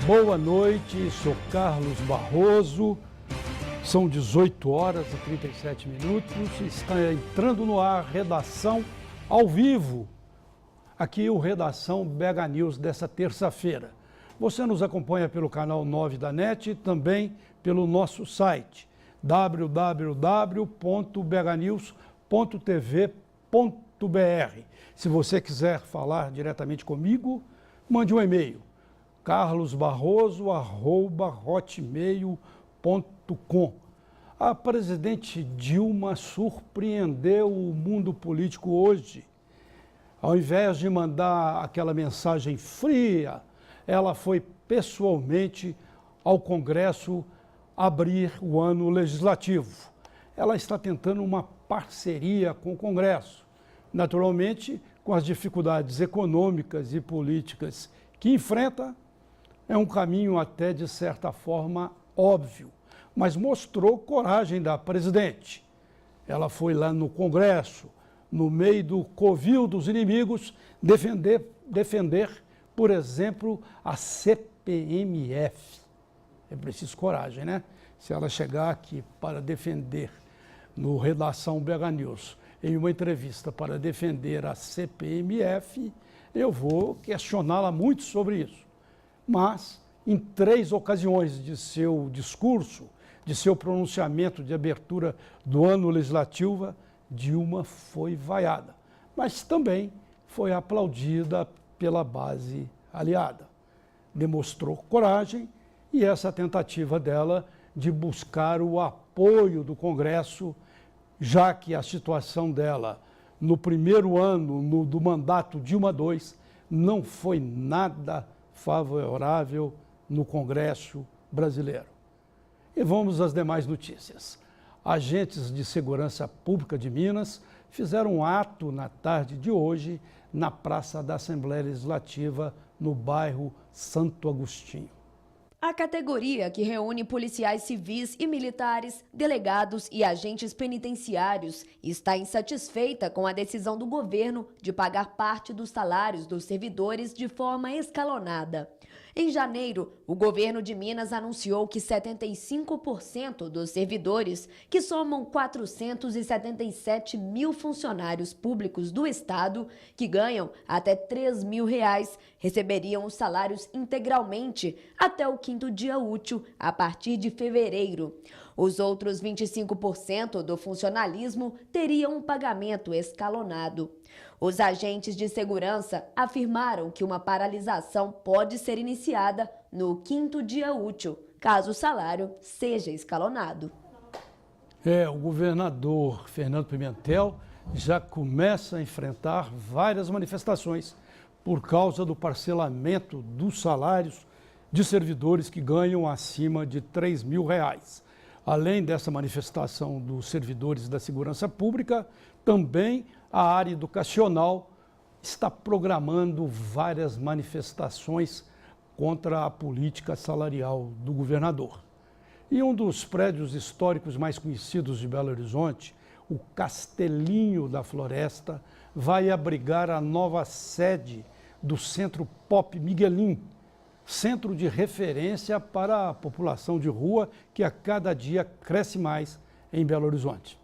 Boa noite, sou Carlos Barroso, são 18 horas e 37 minutos, está entrando no ar Redação ao vivo, aqui o Redação BH News dessa terça-feira. Você nos acompanha pelo canal 9 da NET e também pelo nosso site www.bhnews.tv.br. Se você quiser falar diretamente comigo, mande um e-mail, carlosbarroso@hotmail.com. A presidente Dilma surpreendeu o mundo político hoje. Ao invés de mandar aquela mensagem fria, ela foi pessoalmente ao Congresso abrir o ano legislativo. Ela está tentando uma parceria com o Congresso, naturalmente com as dificuldades econômicas e políticas que enfrenta. É um caminho até de certa forma óbvio, mas mostrou coragem da presidente. Ela foi lá no Congresso, no meio do covil dos inimigos, defender, por exemplo, a CPMF. É preciso coragem, né? Se ela chegar aqui para defender, no Redação BH News, em uma entrevista para defender a CPMF, eu vou questioná-la muito sobre isso. Mas, em 3 ocasiões de seu discurso, de seu pronunciamento de abertura do ano legislativo, Dilma foi vaiada, mas também foi aplaudida pela base aliada. Demonstrou coragem e essa tentativa dela de buscar o apoio do Congresso, já que a situação dela no primeiro ano do mandato Dilma II não foi nada favorável no Congresso brasileiro. E vamos às demais notícias. Agentes de segurança pública de Minas fizeram um ato na tarde de hoje na Praça da Assembleia Legislativa, no bairro Santo Agostinho. A categoria, que reúne policiais civis e militares, delegados e agentes penitenciários, está insatisfeita com a decisão do governo de pagar parte dos salários dos servidores de forma escalonada. Em janeiro, o governo de Minas anunciou que 75% dos servidores, que somam 477 mil funcionários públicos do Estado, que ganham até R$ 3.000, receberiam os salários integralmente até o 5º dia útil, a partir de fevereiro. Os outros 25% do funcionalismo teriam um pagamento escalonado. Os agentes de segurança afirmaram que uma paralisação pode ser iniciada no 5º dia útil, caso o salário seja escalonado. O governador Fernando Pimentel já começa a enfrentar várias manifestações por causa do parcelamento dos salários de servidores que ganham acima de R$ 3.000. Além dessa manifestação dos servidores da segurança pública, também a área educacional está programando várias manifestações contra a política salarial do governador. E um dos prédios históricos mais conhecidos de Belo Horizonte, o Castelinho da Floresta, vai abrigar a nova sede do Centro Pop Miguelin, centro de referência para a população de rua que a cada dia cresce mais em Belo Horizonte.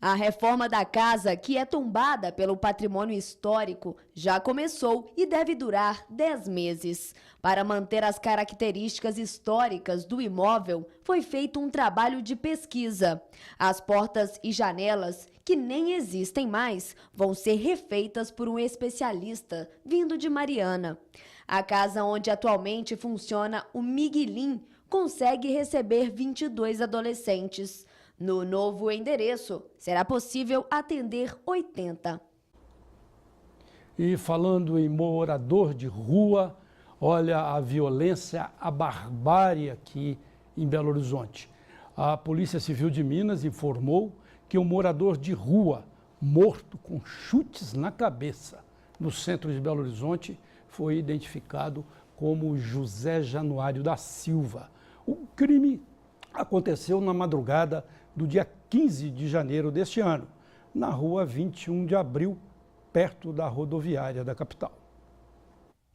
A reforma da casa, que é tombada pelo patrimônio histórico, já começou e deve durar 10 meses. Para manter as características históricas do imóvel, foi feito um trabalho de pesquisa. As portas e janelas, que nem existem mais, vão ser refeitas por um especialista vindo de Mariana. A casa onde atualmente funciona o Miguelin consegue receber 22 adolescentes. No novo endereço, será possível atender 80. E falando em morador de rua, olha a violência, a barbárie aqui em Belo Horizonte. A Polícia Civil de Minas informou que um morador de rua, morto com chutes na cabeça, no centro de Belo Horizonte, foi identificado como José Januário da Silva. O crime aconteceu na madrugada do dia 15 de janeiro deste ano, na rua 21 de abril, perto da rodoviária da capital.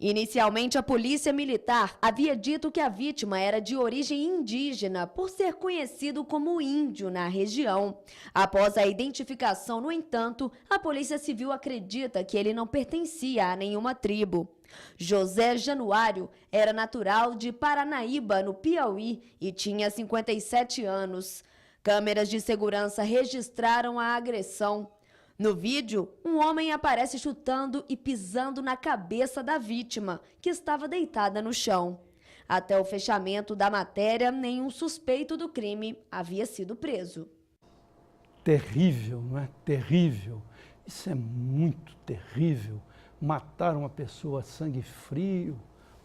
Inicialmente, a polícia militar havia dito que a vítima era de origem indígena, por ser conhecido como índio na região. Após a identificação, no entanto, a Polícia Civil acredita que ele não pertencia a nenhuma tribo. José Januário era natural de Paranaíba, no Piauí, e tinha 57 anos. Câmeras de segurança registraram a agressão. No vídeo, um homem aparece chutando e pisando na cabeça da vítima, que estava deitada no chão. Até o fechamento da matéria, nenhum suspeito do crime havia sido preso. Terrível, não é? Terrível. Isso é muito terrível. Matar uma pessoa a sangue frio,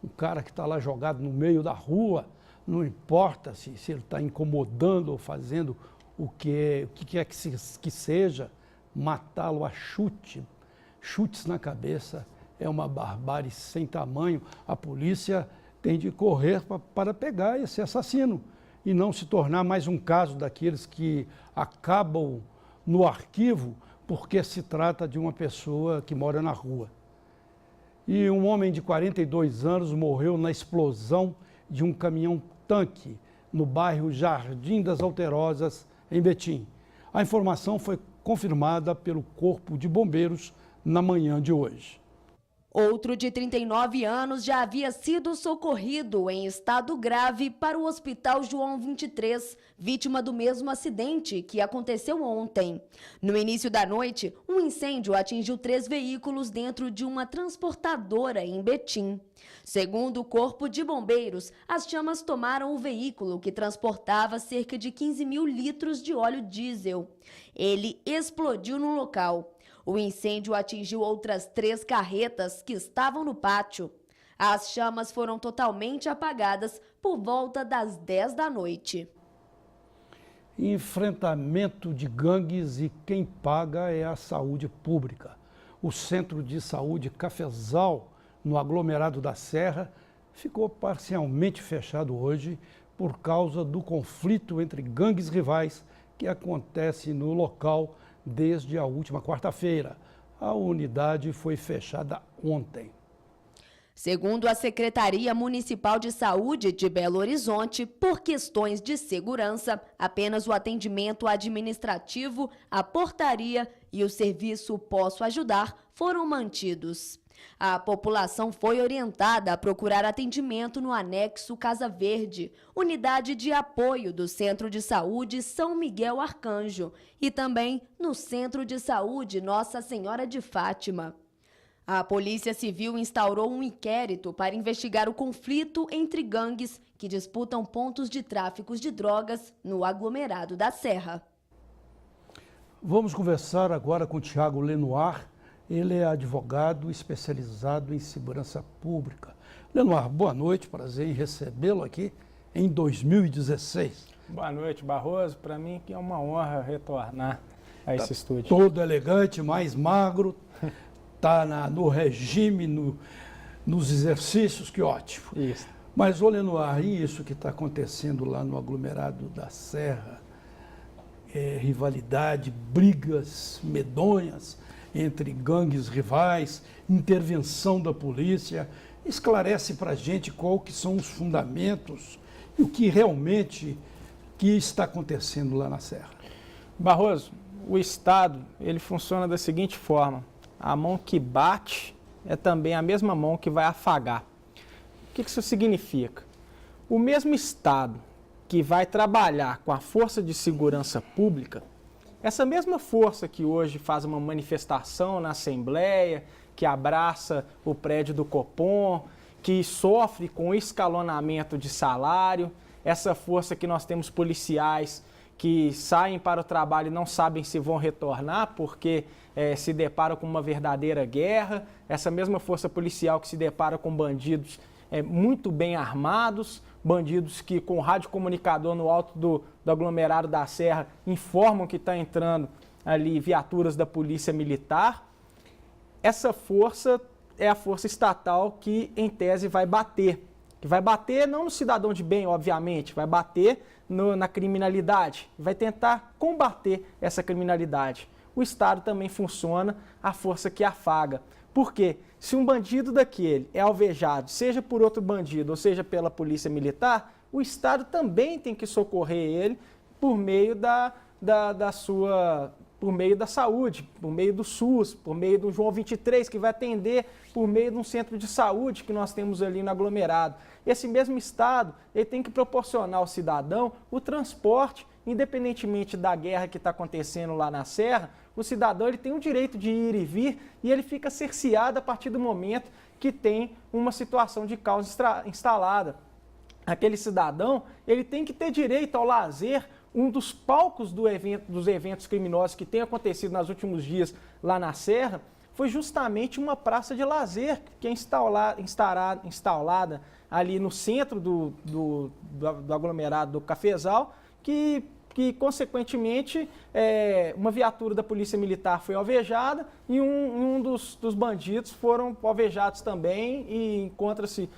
um cara que está lá jogado no meio da rua, não importa se ele está incomodando ou fazendo o que quer que seja, matá-lo a chutes na cabeça, é uma barbárie sem tamanho. A polícia tem de correr para pegar esse assassino e não se tornar mais um caso daqueles que acabam no arquivo porque se trata de uma pessoa que mora na rua. E um homem de 42 anos morreu na explosão de um caminhão-tanque no bairro Jardim das Alterosas, em Betim. A informação foi confirmada pelo Corpo de Bombeiros na manhã de hoje. Outro de 39 anos já havia sido socorrido em estado grave para o Hospital João 23, vítima do mesmo acidente que aconteceu ontem. No início da noite, um incêndio atingiu 3 veículos dentro de uma transportadora em Betim. Segundo o Corpo de Bombeiros, as chamas tomaram o veículo que transportava cerca de 15 mil litros de óleo diesel. Ele explodiu no local. O incêndio atingiu outras 3 carretas que estavam no pátio. As chamas foram totalmente apagadas por volta das 10 da noite. Enfrentamento de gangues e quem paga é a saúde pública. O Centro de Saúde Cafezal, no aglomerado da Serra, ficou parcialmente fechado hoje por causa do conflito entre gangues rivais que acontece no local desde a última quarta-feira. A unidade foi fechada ontem. Segundo a Secretaria Municipal de Saúde de Belo Horizonte, por questões de segurança, apenas o atendimento administrativo, a portaria e o serviço Posso Ajudar foram mantidos. A população foi orientada a procurar atendimento no anexo Casa Verde, unidade de apoio do Centro de Saúde São Miguel Arcanjo, e também no Centro de Saúde Nossa Senhora de Fátima. A Polícia Civil instaurou um inquérito para investigar o conflito entre gangues que disputam pontos de tráfico de drogas no aglomerado da Serra. Vamos conversar agora com o Thiago Lenoir. Ele é advogado especializado em segurança pública. Lenoir, boa noite, prazer em recebê-lo aqui em 2016. Boa noite, Barroso. Para mim que é uma honra retornar a esse estúdio. Todo elegante, mais magro, está no regime, nos exercícios, que ótimo. Isso. Mas, ô Lenoir, e isso que está acontecendo lá no aglomerado da Serra? Rivalidade, brigas medonhas entre gangues rivais, intervenção da polícia. Esclarece para a gente qual que são os fundamentos e o que realmente está acontecendo lá na Serra. Barroso, o Estado ele funciona da seguinte forma: a mão que bate é também a mesma mão que vai afagar. O que isso significa? O mesmo Estado que vai trabalhar com a força de segurança pública, essa mesma força que hoje faz uma manifestação na Assembleia, que abraça o prédio do Copom, que sofre com escalonamento de salário, essa força que nós temos policiais que saem para o trabalho e não sabem se vão retornar porque se deparam com uma verdadeira guerra, essa mesma força policial que se depara com bandidos muito bem armados, bandidos que com radiocomunicador no alto do aglomerado da Serra informam que está entrando ali viaturas da Polícia Militar. Essa força é a força estatal que, em tese, vai bater. Que vai bater não no cidadão de bem, obviamente, vai bater na criminalidade, vai tentar combater essa criminalidade. O Estado também funciona a força que afaga. Porque se um bandido daquele é alvejado, seja por outro bandido ou seja pela polícia militar, o Estado também tem que socorrer ele por meio por meio da saúde, por meio do SUS, por meio do João 23, que vai atender por meio de um centro de saúde que nós temos ali no aglomerado. Esse mesmo Estado, ele tem que proporcionar ao cidadão o transporte, independentemente da guerra que está acontecendo lá na Serra, o cidadão ele tem o direito de ir e vir e ele fica cerceado a partir do momento que tem uma situação de causa instalada. Aquele cidadão, ele tem que ter direito ao lazer. Um dos palcos dos eventos criminosos que tem acontecido nos últimos dias lá na Serra foi justamente uma praça de lazer que é instalada ali no centro do aglomerado do Cafezal, que consequentemente, uma viatura da Polícia Militar foi alvejada e um dos bandidos foram alvejados também e encontra-se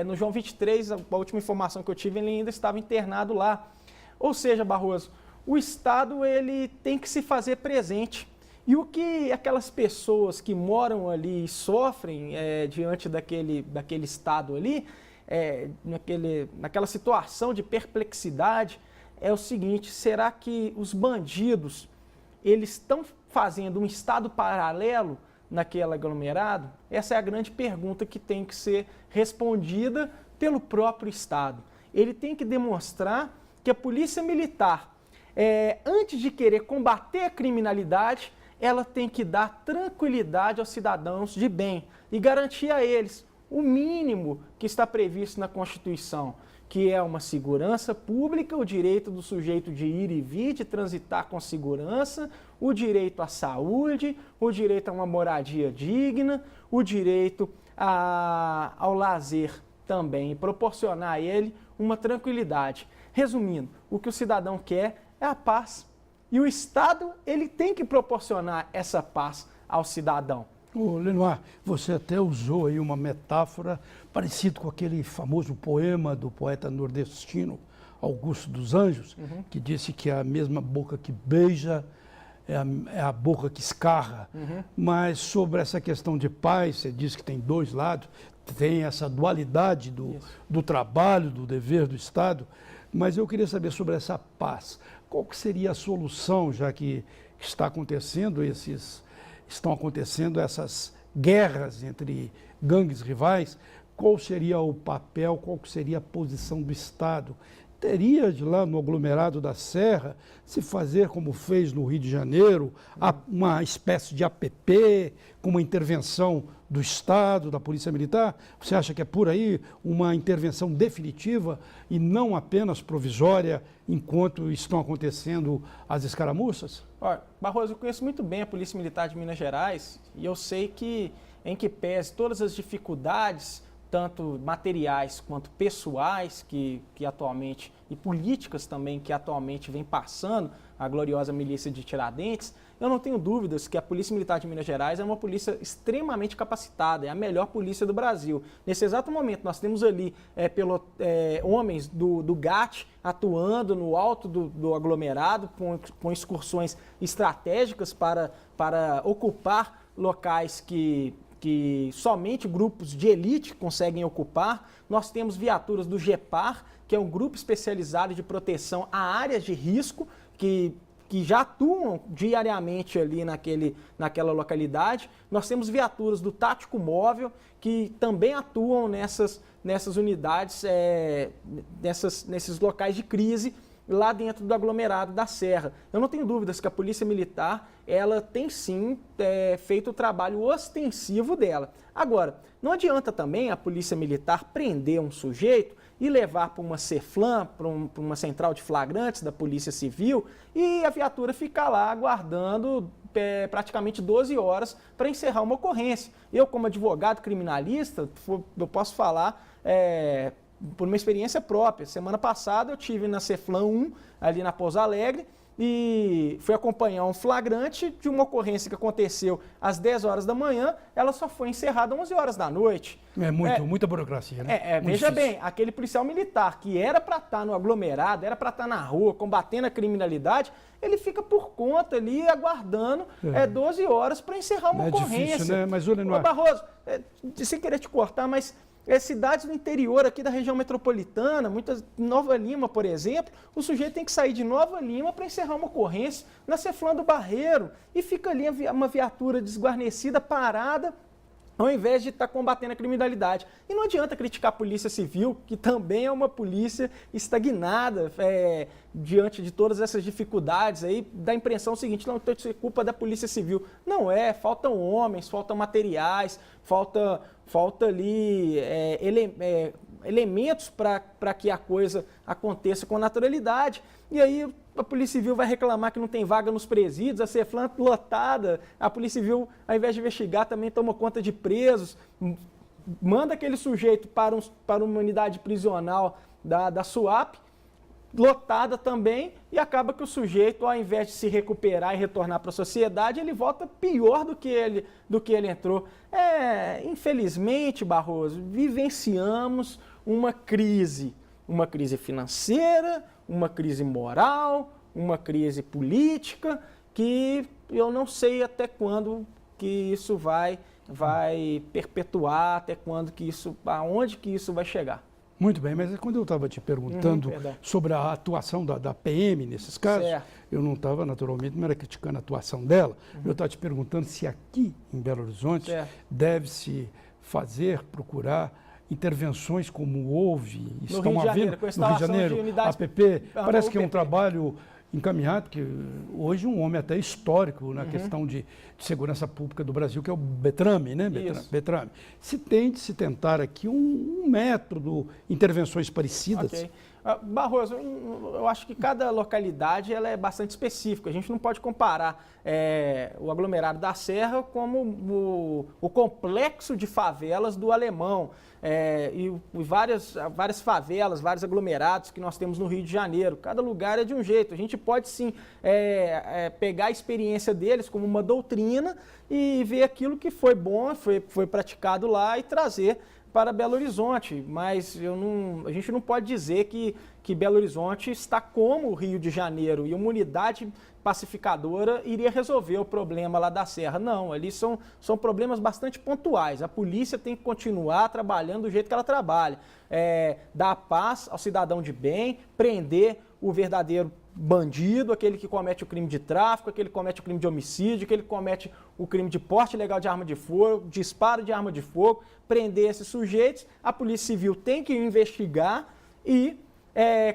no João 23, a última informação que eu tive, ele ainda estava internado lá. Ou seja, Barroso, o Estado ele tem que se fazer presente. E o que aquelas pessoas que moram ali e sofrem diante daquele Estado ali, naquela situação de perplexidade, é o seguinte: será que os bandidos eles estão fazendo um Estado paralelo naquele aglomerado? Essa é a grande pergunta que tem que ser respondida pelo próprio Estado. Ele tem que demonstrar que a Polícia Militar, antes de querer combater a criminalidade, ela tem que dar tranquilidade aos cidadãos de bem e garantir a eles o mínimo que está previsto na Constituição, que é uma segurança pública, o direito do sujeito de ir e vir, de transitar com segurança, o direito à saúde, o direito a uma moradia digna, o direito ao lazer também, e proporcionar a ele uma tranquilidade. Resumindo, o que o cidadão quer é a paz. E o Estado, ele tem que proporcionar essa paz ao cidadão. Ô, Lenoir, você até usou aí uma metáfora parecida com aquele famoso poema do poeta nordestino Augusto dos Anjos, que disse que a mesma boca que beija é a boca que escarra. Mas sobre essa questão de paz, você disse que tem dois lados, tem essa dualidade do trabalho, do dever do Estado, mas eu queria saber sobre essa paz. Qual que seria a solução, já que estão acontecendo essas guerras entre gangues rivais? Qual seria o papel, qual seria a posição do Estado? Teria de lá no aglomerado da Serra se fazer como fez no Rio de Janeiro, uma espécie de APP, com uma intervenção do Estado, da Polícia Militar? Você acha que é por aí uma intervenção definitiva e não apenas provisória enquanto estão acontecendo as escaramuças? Olha, Barroso, eu conheço muito bem a Polícia Militar de Minas Gerais e eu sei que, em que pese todas as dificuldades, tanto materiais quanto pessoais que atualmente, e políticas também que atualmente vem passando a gloriosa milícia de Tiradentes, eu não tenho dúvidas que a Polícia Militar de Minas Gerais é uma polícia extremamente capacitada, é a melhor polícia do Brasil. Nesse exato momento, nós temos ali homens do GAT atuando no alto do aglomerado, com excursões estratégicas para ocupar locais que somente grupos de elite conseguem ocupar. Nós temos viaturas do GEPAR, que é um grupo especializado de proteção a áreas de risco, que já atuam diariamente ali naquela localidade. Nós temos viaturas do Tático Móvel, que também atuam nessas unidades, nesses locais de crise, lá dentro do aglomerado da Serra. Eu não tenho dúvidas que a Polícia Militar, ela tem sim feito o trabalho ostensivo dela. Agora, não adianta também a Polícia Militar prender um sujeito e levar para uma CEFLAM, para uma central de flagrantes da Polícia Civil, e a viatura ficar lá aguardando praticamente 12 horas para encerrar uma ocorrência. Eu, como advogado criminalista, eu posso falar por uma experiência própria. Semana passada eu tive na CEFLAM 1, ali na Pouso Alegre, e fui acompanhar um flagrante de uma ocorrência que aconteceu às 10 horas da manhã, ela só foi encerrada às 11 horas da noite. Muita burocracia, né? Veja bem, aquele policial militar que era para estar no aglomerado, era para estar na rua, combatendo a criminalidade, ele fica por conta ali, aguardando 12 horas para encerrar uma ocorrência. Difícil, né? Mas, Barroso, sem querer te cortar, mas cidades do interior aqui da região metropolitana, muitas, Nova Lima, por exemplo, o sujeito tem que sair de Nova Lima para encerrar uma ocorrência na Ceflã do Barreiro e fica ali uma viatura desguarnecida, parada, ao invés de estar combatendo a criminalidade. E não adianta criticar a Polícia Civil, que também é uma polícia estagnada diante de todas essas dificuldades. Aí dá a impressão seguinte, não, isso é culpa da Polícia Civil. Não é, faltam homens, faltam materiais, falta ali elementos para que a coisa aconteça com naturalidade. E aí a Polícia Civil vai reclamar que não tem vaga nos presídios, a Ceflã lotada, a Polícia Civil, ao invés de investigar, também toma conta de presos, manda aquele sujeito para uma unidade prisional da SUAP, lotada também, e acaba que o sujeito, ao invés de se recuperar e retornar para a sociedade, ele volta pior do que ele entrou. Infelizmente, Barroso, vivenciamos uma crise financeira, uma crise moral, uma crise política, que eu não sei até quando que isso vai perpetuar, aonde que isso vai chegar. Muito bem, mas quando eu estava te perguntando sobre a atuação da PM nesses casos, eu não estava, naturalmente, não era criticando a atuação dela, eu estava te perguntando se aqui em Belo Horizonte deve-se procurar intervenções como houve, estão havendo no Rio de Janeiro, APP, parece que é um trabalho encaminhado, que hoje um homem até histórico na questão de segurança pública do Brasil, que é o Beltrame, né? Beltrame. Se tem de se tentar aqui um método, intervenções parecidas. Okay. Barroso, eu acho que cada localidade ela é bastante específica. A gente não pode comparar o aglomerado da Serra como o complexo de favelas do Alemão e várias favelas, vários aglomerados que nós temos no Rio de Janeiro. Cada lugar é de um jeito. A gente pode sim pegar a experiência deles como uma doutrina e ver aquilo que foi bom, foi praticado lá e trazer para Belo Horizonte, mas a gente não pode dizer que Belo Horizonte está como o Rio de Janeiro e uma unidade pacificadora iria resolver o problema lá da Serra. Não, ali são problemas bastante pontuais. A polícia tem que continuar trabalhando do jeito que ela trabalha. Dar paz ao cidadão de bem, prender o verdadeiro bandido, aquele que comete o crime de tráfico, aquele que comete o crime de homicídio, aquele que comete o crime de porte ilegal de arma de fogo, disparo de arma de fogo, prender esses sujeitos. A Polícia Civil tem que investigar e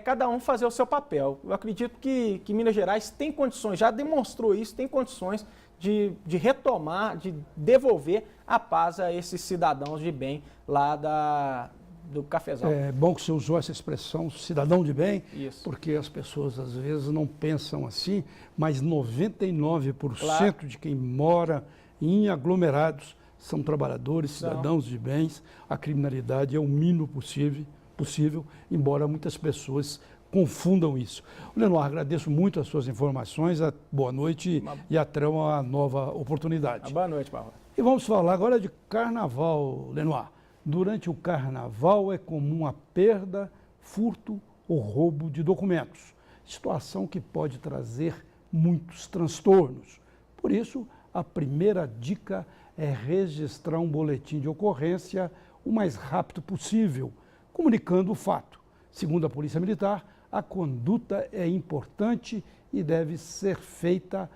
cada um fazer o seu papel. Eu acredito que Minas Gerais tem condições, já demonstrou isso, tem condições de retomar, de devolver a paz a esses cidadãos de bem lá do Cafezal. É bom que você usou essa expressão, cidadão de bem, isso, porque as pessoas às vezes não pensam assim, mas 99% de quem mora em aglomerados são trabalhadores, cidadãos de bens. A criminalidade é o mínimo possível, embora muitas pessoas confundam isso. Lenoir, agradeço muito as suas informações, boa noite e até uma nova oportunidade. Boa noite, Paulo. E vamos falar agora de carnaval, Lenoir. Durante o carnaval é comum a perda, furto ou roubo de documentos, situação que pode trazer muitos transtornos. Por isso, a primeira dica é registrar um boletim de ocorrência o mais rápido possível, comunicando o fato. Segundo a Polícia Militar, a conduta é importante e deve ser feita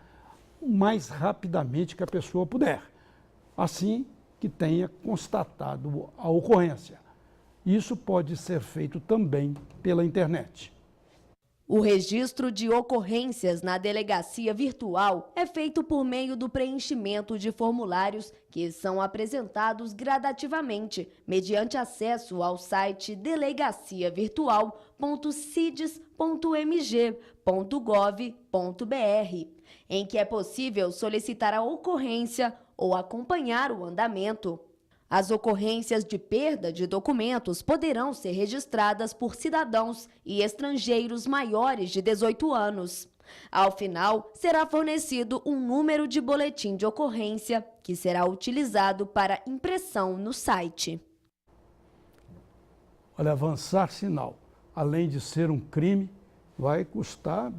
o mais rapidamente que a pessoa puder. Assim que tenha constatado a ocorrência. Isso pode ser feito também pela internet. O registro de ocorrências na delegacia virtual é feito por meio do preenchimento de formulários que são apresentados gradativamente, mediante acesso ao site delegaciavirtual.cides.mg.gov.br, em que é possível solicitar a ocorrência ou acompanhar o andamento. As ocorrências de perda de documentos poderão ser registradas por cidadãos e estrangeiros maiores de 18 anos. Ao final, será fornecido um número de boletim de ocorrência que será utilizado para impressão no site. Olha, avançar sinal, além de ser um crime, vai custar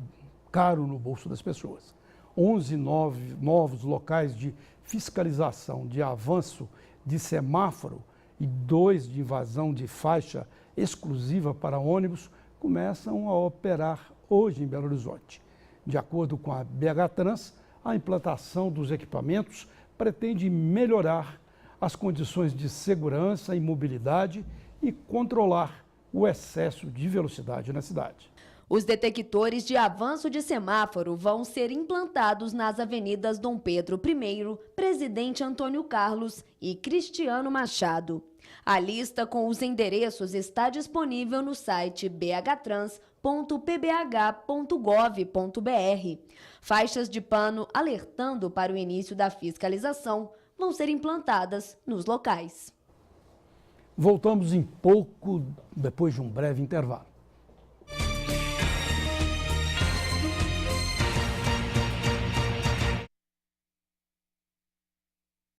caro no bolso das pessoas. 11 novos locais de fiscalização de avanço de semáforo e 2 de invasão de faixa exclusiva para ônibus começam a operar hoje em Belo Horizonte. De acordo com a BH Trans, a implantação dos equipamentos pretende melhorar as condições de segurança e mobilidade e controlar o excesso de velocidade na cidade. Os detectores de avanço de semáforo vão ser implantados nas avenidas Dom Pedro I, Presidente Antônio Carlos e Cristiano Machado. A lista com os endereços está disponível no site bhtrans.pbh.gov.br. Faixas de pano alertando para o início da fiscalização vão ser implantadas nos locais. Voltamos em pouco depois de um breve intervalo.